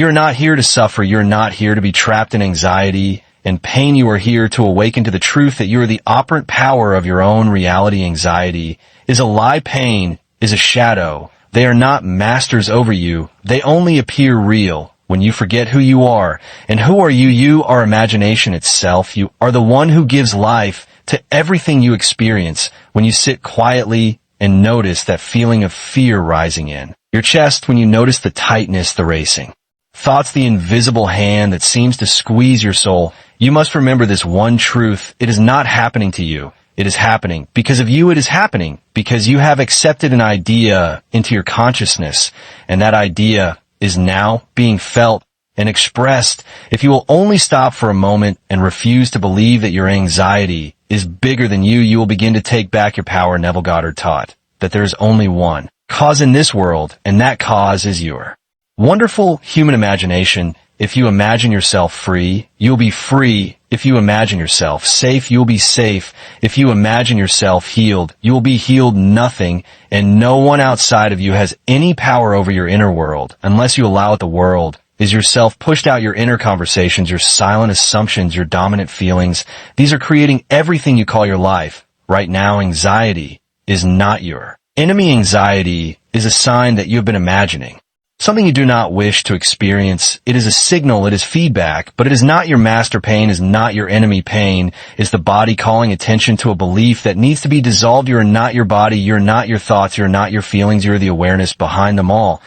You're not here to suffer. You're not here to be trapped in anxiety and pain. You are here to awaken to the truth that you are the operant power of your own reality. Anxiety is a lie. Pain is a shadow. They are not masters over you. They only appear real when you forget who you are. And who are you? You are imagination itself. You are the one who gives life to everything you experience when you sit quietly and notice that feeling of fear rising in your chest, when you notice the tightness, the racing thoughts, the invisible hand that seems to squeeze your soul. You must remember this one truth. It is not happening to you. It is happening because of you. It is happening because you have accepted an idea into your consciousness, and that idea is now being felt and expressed. If you will only stop for a moment and refuse to believe that your anxiety is bigger than you, you will begin to take back your power. Neville Goddard taught that there is only one cause in this world, and that cause is your wonderful human imagination. If you imagine yourself free, you'll be free. If you imagine yourself safe, you'll be safe. If you imagine yourself healed, you will be healed. Nothing and no one outside of you has any power over your inner world unless you allow it. The world is yourself pushed out, your inner conversations, your silent assumptions, your dominant feelings. These are creating everything you call your life. Right now, anxiety is not your enemy. Anxiety is a sign that you have been imagining something you do not wish to experience. It is a signal, it is feedback, but it is not your master. Pain is not your enemy. Pain is the body calling attention to a belief that needs to be dissolved. You are not your body, you're not your thoughts, you're not your feelings, you're the awareness behind them all.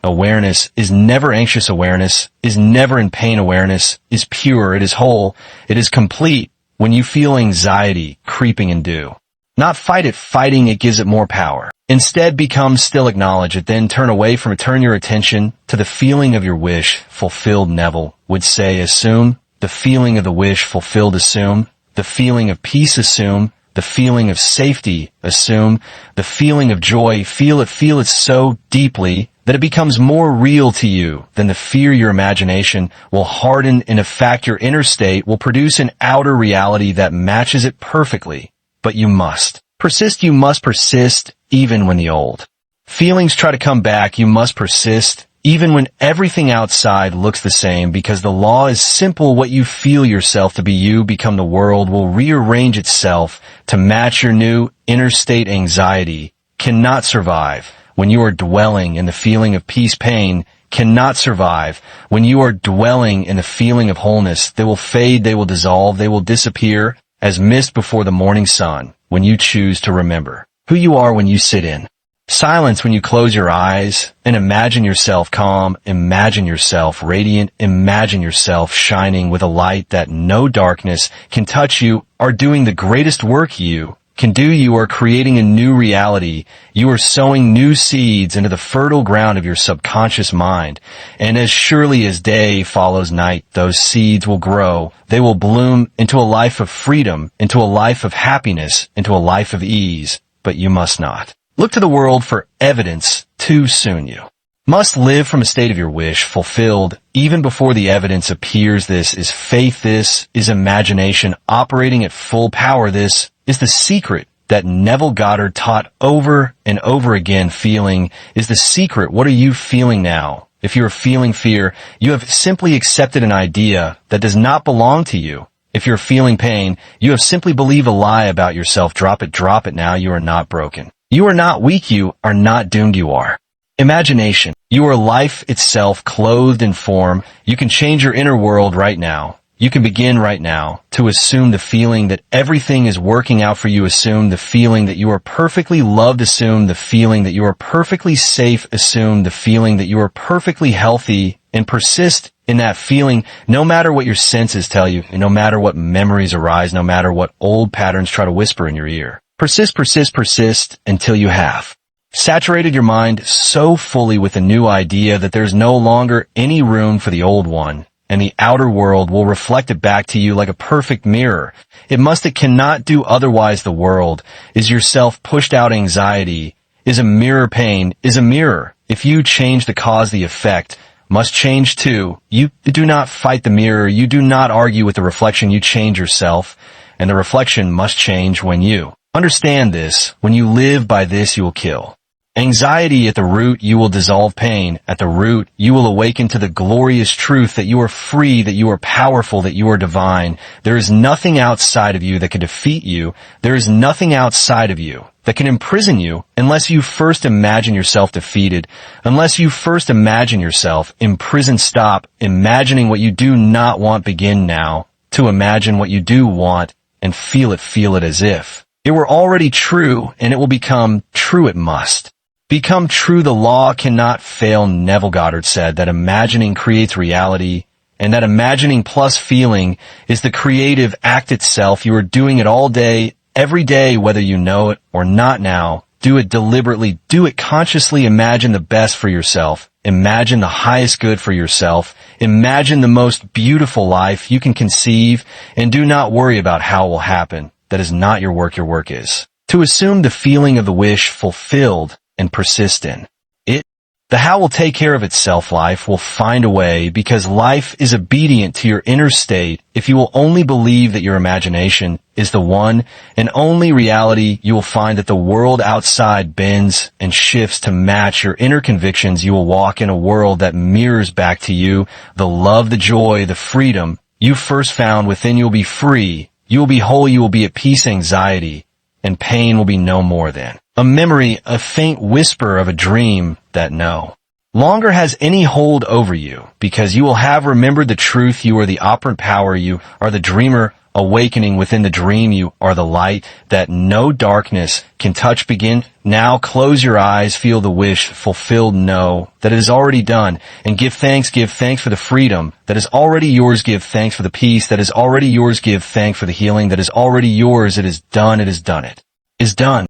Awareness is never anxious. Awareness is never in pain. Awareness is pure, it is whole, it is complete. When you feel anxiety creeping in, do not fight it. Fighting it gives it more power. Instead, become still, acknowledge it, then turn away from it. Turn your attention to the feeling of your wish fulfilled. Neville would say, assume the feeling of the wish fulfilled. Assume the feeling of peace. Assume the feeling of safety. Assume the feeling of joy. Feel it so deeply that it becomes more real to you than the fear. Your imagination will harden. In fact, your inner state will produce an outer reality that matches it perfectly. But you must persist. You must persist even when the old feelings try to come back. You must persist even when everything outside looks the same, because the law is simple. What you feel yourself to be, you become. The world will rearrange itself to match your new inner state. Anxiety cannot survive when you are dwelling in the feeling of peace. Pain cannot survive when you are dwelling in the feeling of wholeness. They will fade, they will dissolve, they will disappear as mist before the morning sun when you choose to remember who you are. When you sit in silence, when you close your eyes and imagine yourself calm, imagine yourself radiant, imagine yourself shining with a light that no darkness can touch, you are doing the greatest work you can do. You are creating a new reality. You are sowing new seeds into the fertile ground of your subconscious mind. And as surely as day follows night, those seeds will grow. They will bloom into a life of freedom, into a life of happiness, into a life of ease. But you must not look to the world for evidence too soon. You must live from a state of your wish fulfilled even before the evidence appears. This is faith. This is imagination operating at full power. This is the secret that Neville Goddard taught over and over again. Feeling is the secret. What are you feeling now? If you are feeling fear, you have simply accepted an idea that does not belong to you. If you're feeling pain, you have simply believed a lie about yourself. Drop it now. You are not broken. You are not weak. You are not doomed. You are imagination. You are life itself, clothed in form. You can change your inner world right now. You can begin right now to assume the feeling that everything is working out for you. Assume the feeling that you are perfectly loved. Assume the feeling that you are perfectly safe. Assume the feeling that you are perfectly healthy, and persist in that feeling no matter what your senses tell you, and no matter what memories arise, no matter what old patterns try to whisper in your ear. Persist until you have saturated your mind so fully with a new idea that there's no longer any room for the old one, and the outer world will reflect it back to you like a perfect mirror. It cannot do otherwise. The world is yourself pushed out. Anxiety is a mirror. Pain is a mirror. If you change the cause, the effect must change too. You do not fight the mirror. You do not argue with the reflection. You change yourself, and the reflection must change when you understand this. When you live by this, you will kill Anxiety, at the root, you will dissolve pain. At the root, you will awaken to the glorious truth that you are free, that you are powerful, that you are divine. There is nothing outside of you that can defeat you. There is nothing outside of you that can imprison you unless you first imagine yourself defeated, unless you first imagine yourself imprisoned. Stop imagining what you do not want. Begin now to imagine what you do want and feel it as if it were already true, and it will become true. It must become true. The law cannot fail. Neville Goddard said that imagining creates reality, and that imagining plus feeling is the creative act itself. You are doing it all day, every day, whether you know it or not now. Do it deliberately. Do it consciously. Imagine the best for yourself. Imagine the highest good for yourself. Imagine the most beautiful life you can conceive, and do not worry about how it will happen. That is not your work. Your work is to assume the feeling of the wish fulfilled and persist in it. The how will take care of itself. Life will find a way, because life is obedient to your inner state. If you will only believe that your imagination is the one and only reality, you will find that the world outside bends and shifts to match your inner convictions. You will walk in a world that mirrors back to you the love, the joy, the freedom you first found within. You will be free. You will be whole. You will be at peace. Anxiety and pain will be no more than a memory, a faint whisper of a dream that no longer has any hold over you, because you will have remembered the truth. You are the operant power. You are the dreamer awakening within the dream. You are the light that no darkness can touch. Begin now. Close your eyes. Feel the wish fulfilled. Know that it is already done, and give thanks. Give thanks for the freedom that is already yours. Give thanks for the peace that is already yours. Give thanks for the healing that is already yours. It is done. It is done. It is done.